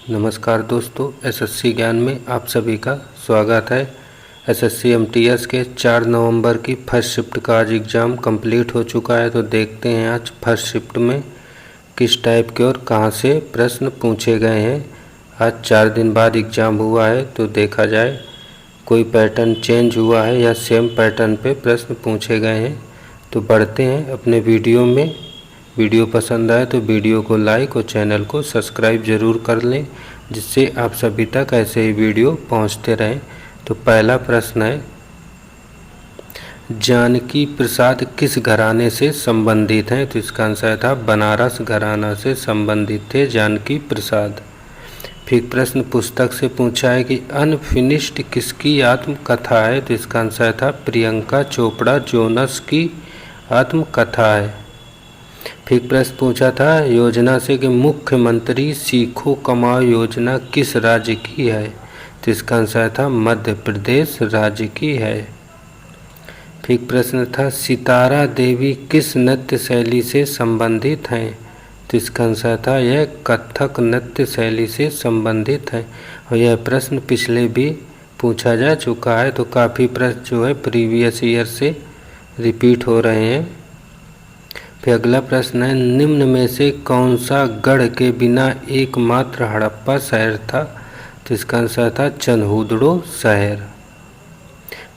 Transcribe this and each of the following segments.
नमस्कार दोस्तों, एसएससी ज्ञान में आप सभी का स्वागत है। एसएससी एमटीएस के 4 नवंबर की फर्स्ट शिफ्ट का आज एग्ज़ाम कंप्लीट हो चुका है। तो देखते हैं आज फर्स्ट शिफ्ट में किस टाइप के और कहां से प्रश्न पूछे गए हैं। आज 4 दिन बाद एग्ज़ाम हुआ है, तो देखा जाए कोई पैटर्न चेंज हुआ है या सेम पैटर्न पे प्रश्न पूछे गए हैं। तो बढ़ते हैं अपने वीडियो में। वीडियो पसंद आए तो वीडियो को लाइक और चैनल को सब्सक्राइब ज़रूर कर लें, जिससे आप सभी तक ऐसे ही वीडियो पहुंचते रहें। तो पहला प्रश्न है, जानकी प्रसाद किस घराने से संबंधित हैं? तो इसका आंसर था बनारस घराना से संबंधित थे जानकी प्रसाद। फिर प्रश्न पुस्तक से पूछा है कि अनफिनिश्ड किसकी आत्मकथा है? तो इसका आंसर था प्रियंका चोपड़ा जोनस की आत्मकथा है। फिर प्रश्न पूछा था योजना से कि मुख्यमंत्री सीखो कमाओ योजना किस राज्य की है? तो इसका आंसर था मध्य प्रदेश राज्य की है। फिर प्रश्न था सितारा देवी किस नृत्य शैली से संबंधित हैं? तो इसका आंसर था यह कथक नृत्य शैली से संबंधित है। और यह प्रश्न पिछले भी पूछा जा चुका है, तो काफ़ी प्रश्न जो है प्रीवियस ईयर से रिपीट हो रहे हैं। फिर अगला प्रश्न है, निम्न में से कौन सा गढ़ के बिना एकमात्र हड़प्पा शहर था? तो इसका आंसर था चन्हुदड़ो शहर।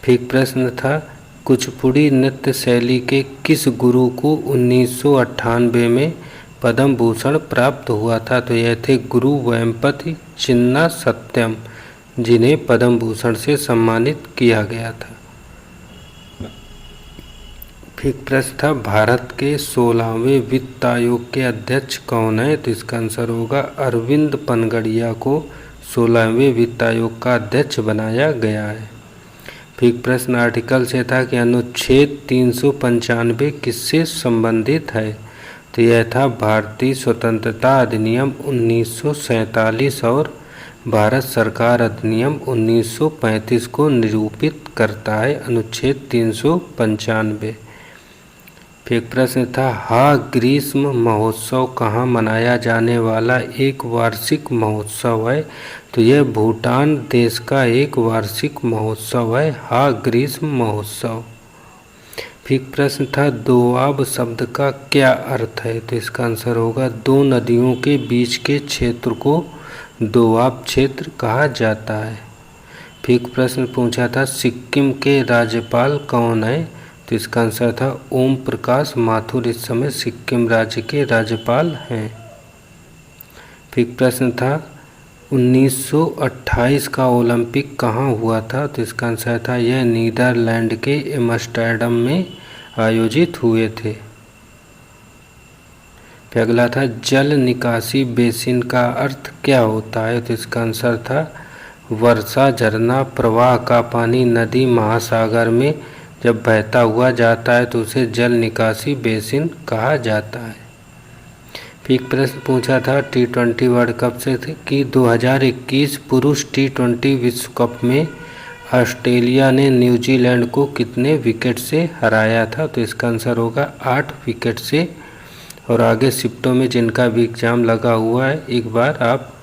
फिर प्रश्न था कुचिपुड़ी नृत्य शैली के किस गुरु को 1998 में पद्म भूषण प्राप्त हुआ था? तो यह थे गुरु वेम्पति चिन्ना सत्यम, जिन्हें पद्म भूषण से सम्मानित किया गया था। फिर प्रश्न था भारत के 16वें वित्त आयोग के अध्यक्ष कौन है? तो इसका आंसर होगा अरविंद पनगड़िया को 16वें वित्त आयोग का अध्यक्ष बनाया गया है। फिर प्रश्न आर्टिकल से था कि अनुच्छेद 395 किससे संबंधित है? तो यह था भारतीय स्वतंत्रता अधिनियम 1947 और भारत सरकार अधिनियम 1935 को निरूपित करता है, अनुच्छेद 395। फिर प्रश्न था हा ग्रीष्म महोत्सव कहाँ मनाया जाने वाला एक वार्षिक महोत्सव है? तो यह भूटान देश का एक वार्षिक महोत्सव है, हा ग्रीष्म महोत्सव। फिर प्रश्न था दोआब शब्द का क्या अर्थ है? तो इसका आंसर होगा दो नदियों के बीच के क्षेत्र को दोआब क्षेत्र कहा जाता है। फिर प्रश्न पूछा था सिक्किम के राज्यपाल कौन है? तो इसका आंसर था ओम प्रकाश माथुर इस समय सिक्किम राज्य के राज्यपाल हैं। फिर प्रश्न था 1928 का ओलंपिक कहाँ हुआ था? तो इसका आंसर था यह नीदरलैंड के एम्स्टर्डम में आयोजित हुए थे। फिर अगला था जल निकासी बेसिन का अर्थ क्या होता है? तो इसका आंसर था वर्षा झरना प्रवाह का पानी नदी महासागर में जब बहता हुआ जाता है तो उसे जल निकासी बेसिन कहा जाता है। फिर प्रश्न पूछा था T20 वर्ल्ड कप से कि 2021 पुरुष T20 विश्व कप में ऑस्ट्रेलिया ने न्यूजीलैंड को कितने विकेट से हराया था? तो इसका आंसर होगा 8 विकेट से। और आगे शिफ्टों में जिनका भी एग्जाम लगा हुआ है, एक बार आप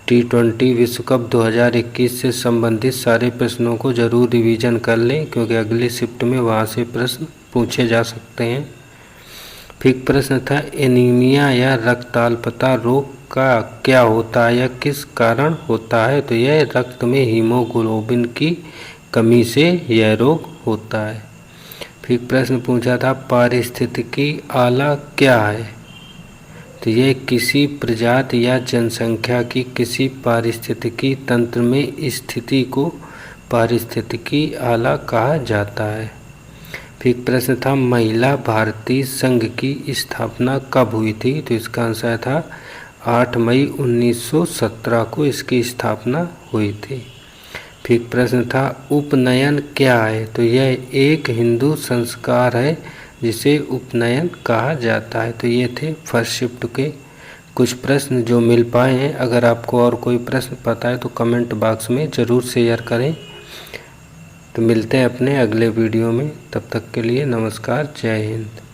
T20 विश्व कप 2021 से संबंधित सारे प्रश्नों को जरूर रिवीजन कर लें, क्योंकि अगली शिफ्ट में वहाँ से प्रश्न पूछे जा सकते हैं। फिर प्रश्न था एनीमिया या रक्ताल्पता रोग का क्या होता है या किस कारण होता है? तो यह रक्त में हीमोग्लोबिन की कमी से यह रोग होता है। फिर प्रश्न पूछा था पारिस्थितिकी आला क्या है? तो यह किसी प्रजाति या जनसंख्या की किसी पारिस्थितिकी तंत्र में स्थिति को पारिस्थितिकी आला कहा जाता है। फिर प्रश्न था महिला भारतीय संघ की स्थापना कब हुई थी? तो इसका आंसर था 8 मई 1917 को इसकी स्थापना हुई थी। फिर प्रश्न था उपनयन क्या है? तो यह एक हिंदू संस्कार है जिसे उपनयन कहा जाता है। तो ये थे फर्स्ट शिफ्ट के कुछ प्रश्न जो मिल पाए हैं। अगर आपको और कोई प्रश्न पता है तो कमेंट बॉक्स में ज़रूर शेयर करें। तो मिलते हैं अपने अगले वीडियो में, तब तक के लिए नमस्कार, जय हिंद।